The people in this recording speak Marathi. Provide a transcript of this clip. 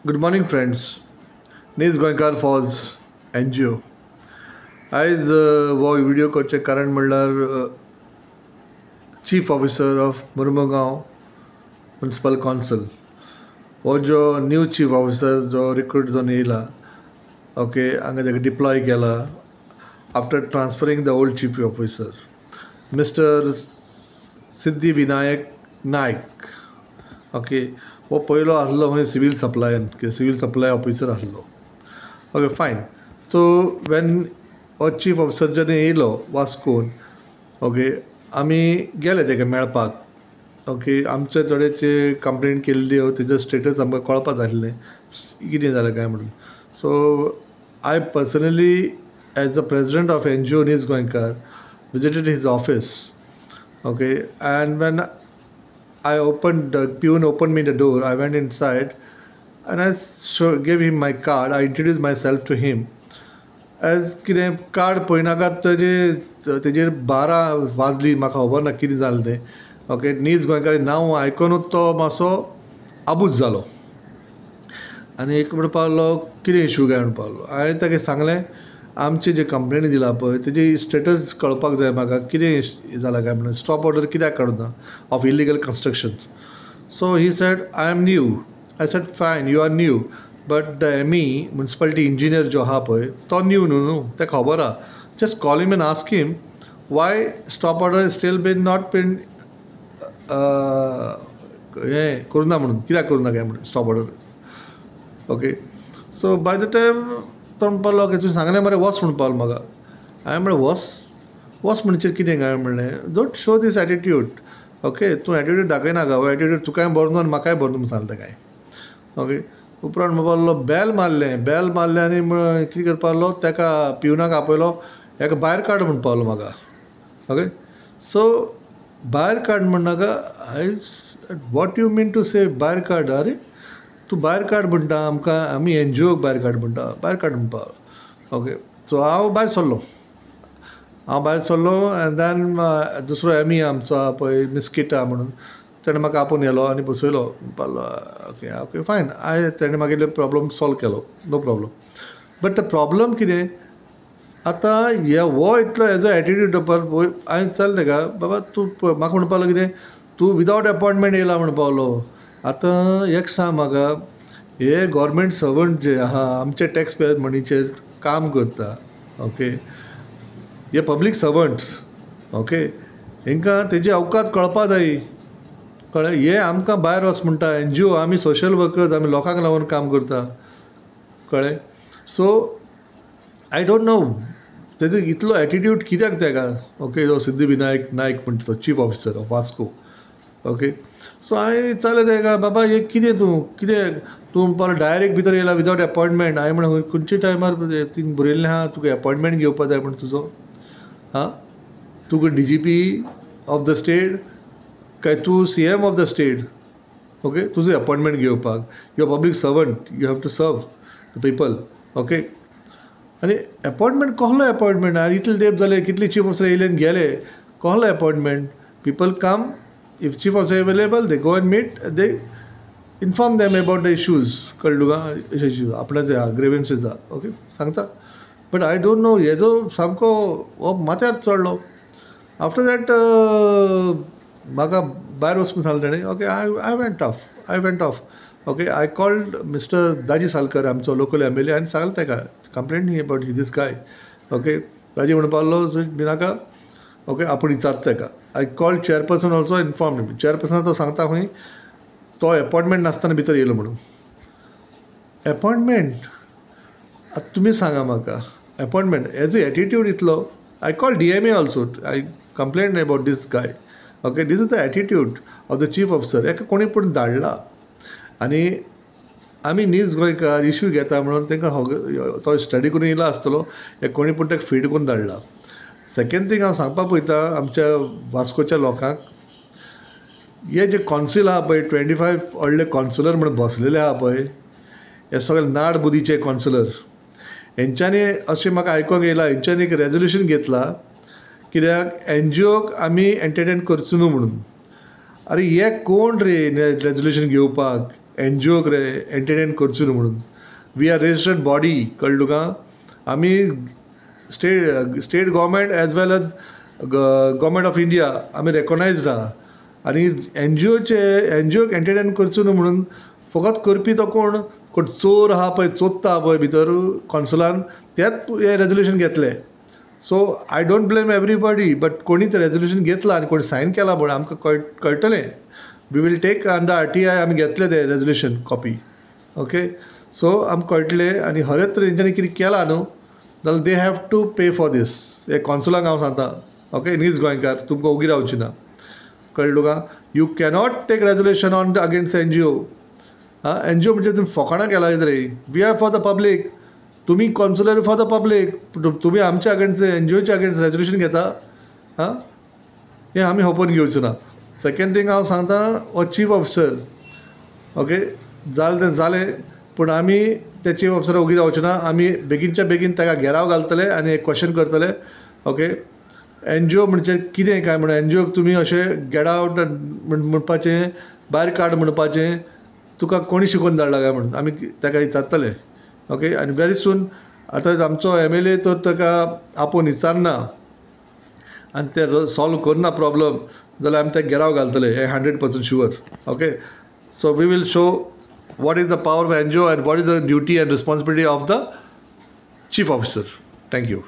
Good morning, friends. Nis Goenkar फॉज NGO. आयज हो व्हिडिओ करचे कारण म्हणल्यार chief officer of Mormugao municipal council हो जो न्यू चीफ ऑफिसर जो रिक्रूट जावन येयला ओके हांगा ताका डिप्लॉय केला after transferring the old chief officer mister Siddhi Vinayak Naik okay वो पयलो आसलो खंय सिवील सप्लायन सिवील सप्लाय ऑफिसर आसलो ओके फायन सो वेन हो चीफ ऑफिसर जेन्ना येयलो वास्कोन ओके आमी गेले तेका मेळपाक ओके आमचे थोडेचे कंप्लेंट केल्ली तेजो स्टेटस आमकां कळपाक जाय आसलें कितें जालें काय म्हणून so I personally as the president of NGO Nij Goenkar visited his office okay and when I opened, peon opened me the door. I went inside and I gave him my card. I introduced myself to him. As कितें कार्ड पळयनाकात तेजेर 12 वाजली म्हाका खबर ना कितें जालें तें ओके नीज गोंयकार नांव आयकूनच तो मातसो आबूज जालो आनी एक म्हणपाक लागलो कितें इशू काय म्हणपाक लागलो हांवें ताका सांगलें आमची जी कंप्लेंट दिला पळय तेजी स्टेटस कळपाक जाय म्हाका कितें जालां काय म्हणून स्टॉप ऑर्डर कित्याक काडूना of illegal construction so he said I am new I said fine you are new but the ME municipality engineer जो आहा पळय तो न्यू न्हू तेका खबर आहा just call him and ask him why stop order still been not been हें करुना म्हणून कित्याक करुना काय म्हणून stop order okay so by the time तो म्हणपाक ओके तुवें सांगलें मरे वच म्हणपाक म्हाका हांवें म्हणलें वच म्हणचेर कितें काय म्हणलें don't show this attitude okay तूं एटिट्यूड दाखयना हो एटिट्यूड तुकाय बरो न्हू आनी म्हाकाय बरो न्हू सांगलें काय ओके उपरांत म्हणपाक लागलो बेल मारलें आनी कितें करपाक लागलो तेका पिवनाक आपयलो हेका भायर काड म्हणपाक लागलो म्हाका ओके सो भायर काड म्हणनाका वॉट यू मीन टू से भायर काड अरे तूं भायर काड म्हणटा आमकां आमी NGO भायर काड म्हणटा भायर काड म्हणपाक ओके सो हांव भायर सरलो एन्ड देन दुसरो ME आमचो आहा पळय मिस्किटा म्हणून ताणें म्हाका आपोवन येयलो आनी बसयलो म्हणपाक लागलो ओके ओके फायन ताणें मागीर प्रॉब्लम सॉल्व केलो no problem but the problem कितें आतां हो इतलो हेजो एटिट्यूड हांवें चल तेका बाबा तूं म्हाका म्हणपाक लागलो कितें तूं विदावट अपॉयंटमेंट येयला म्हणपाक लागलो आतां एक सांग म्हाका हे गव्हर्मेंट सर्वंट जे आहा आमचे टॅक्स पेयर मनीचेर काम करता ओके हे पब्लीक सर्वंट्स ओके हांकां तेजी अवकात कळपा जायी कळ्ळें हे आमकां भायर वच म्हणटा NGO आमी सोशल वर्कर्स आमी लोकांक लागून काम करता कळ्ळें सो आय डोंट नो तेजो इतलो एटिट्यूड कित्याक तेका ओके जो सिद्धी विनायक नायक म्हणटा तो chief officer of Vasco okay so हांवें विचारलें तेका बाबा हे कितें तूं म्हणपाक डायरेक्ट भितर येयला विदावट अपॉयंटमेंट हांवें म्हणलें खंयच्या टायमार थिंग बरयल्लें आहा तुका अपॉयंटमेंट घेवपा जाय म्हण तुजो हां तुका DGP ऑफ द स्टेट काय तूं CM of the state okay तुजें अपॉयंटमेंट घेवपाक you are public servant you have to serve the people okay आनी अपॉयंटमेंट कसलो अपॉयंटमेंट इतले तेंप जाले कितले चीफ ऑफिसर येयले आनी गेले कसलो appointment people come if chief officer available they go and meet they inform them about the issues कळ्ळें तुका issues आपणा जे ग्रेव्हन्सीस आहा ओके सांगता बट आय डोंट नो हेजो सामको हो माथ्यार चडलो आफ्टर दॅट म्हाका भायर वचून सांगलें ताणें okay I went off okay I called mister Daji Salkar आमचो लोकल MLA आनी सांगलें ताका कंप्लेंट न्ही अबाउट दीस गाय ओके दाजी म्हणपाक लागलो भिनाका ओके आपूण विचारता ताका I called chairperson also inform chairperson तो सांगता खंय तो अपॉयंटमेंट नासतना भितर येयलो म्हणून अपॉयंटमेंट आतां तुमी सांगा म्हाका अपॉयंटमेंट एज ए एटिट्यूड इतलो I call DMA also I complaint about this guy okay this is the attitude of the chief officer हेका कोणी पूण धाडला आनी आमी नीज गोंयकार इश्यू घेता म्हणून तांकां तो स्टडी करून येयलो आसतलो हे कोणी पूण ताका फीड करून धाडला सेकेंड थींग हांव सांगपाक पळयता आमच्या वास्कोच्या लोकांक हे जे कॉन्सिल आहा पळय 25 व्हडले कॉन्सिलर म्हणून बसलेले आहा पळय हे सगळे नाड बुदीचे कॉन्सिलर हेंच्यांनी अशें म्हाका आयकोंक येयला हेंच्यांनी एक रेजोल्युशन घेतला कित्याक NGOक आमी एंटरटेन करचो न्हू म्हणून अरे हे कोण रे रेजोल्युशन घेवपाक NGOक रे एंटरटेन करचो न्हू म्हणून. वी आर रजिस्टर्ड बॉडी, कळ्ळें तुका. आमी state government as well as government of India आमी रेकॉगनायज्ड आहा. आनी NGOक एंटरटेन करचो न्हू म्हणून फकत करपी तो कोण चोर आहा पळय, चोत्ता पळय भितर कॉन्सलान, तेच हे रेजोल्युशन घेतले. So I don't blame everybody, but कोणी तें रेजोल्युशन घेतलां आनी कोणी सायन केलां म्हण आमकां कळटलें. We will take under RTI आमी घेतले तें रेजोल्युशन कॉपी. ओके, सो आमकां कळटलें. आनी खरेंच तर तेंच्यांनी कितें केलां न्हू जाल्यार they have to pay for this. हे कॉन्सुलाक हांव सांगता. ओके, नीज गोंयकार तुमकां ओगी रावची ना. कळ्ळें तुका. You cannot take resolution on against NGO. NGO म्हणजे तुम्ही फकाणां केला रे. We are for the public. तुम्ही कॉन्सुलर फॉर द पब्लीक. तुम्ही आमच्या अगेन्स्ट NGOच्या अगेन्स्ट रेजोल्युशन घेता. हें आमी होपोवन घेवचो ना. सेकंड थिंग हांव सांगता, हो चीफ ऑफिसर. ओके, जालें तें जालें, पूण आमी ते चीफ ऑफिसर ओगी रावचे ना. आमी बेगीनच्या बेगीन ताका घेराव घालतले आनी एक क्वेश्चन करतले. ओके, NGO म्हणजे कितें काय म्हणून NGOक तुमी अशें गेट आवट म्हणपाचें, भायर काड म्हणपाचें तुका कोणी शिकोवन धाडला काय म्हणून आमी ताका विचारतले. ओके, आनी वेरी सून आतां आमचो MLA तर ताका आपोवन विचारना आनी ते सॉल्व करना प्रॉब्लम जाल्यार आमी ताका घेराव घालतले. हे 100% sure. Okay, so we will show what is the power of NGO and what is the duty and responsibility of the chief officer. Thank you.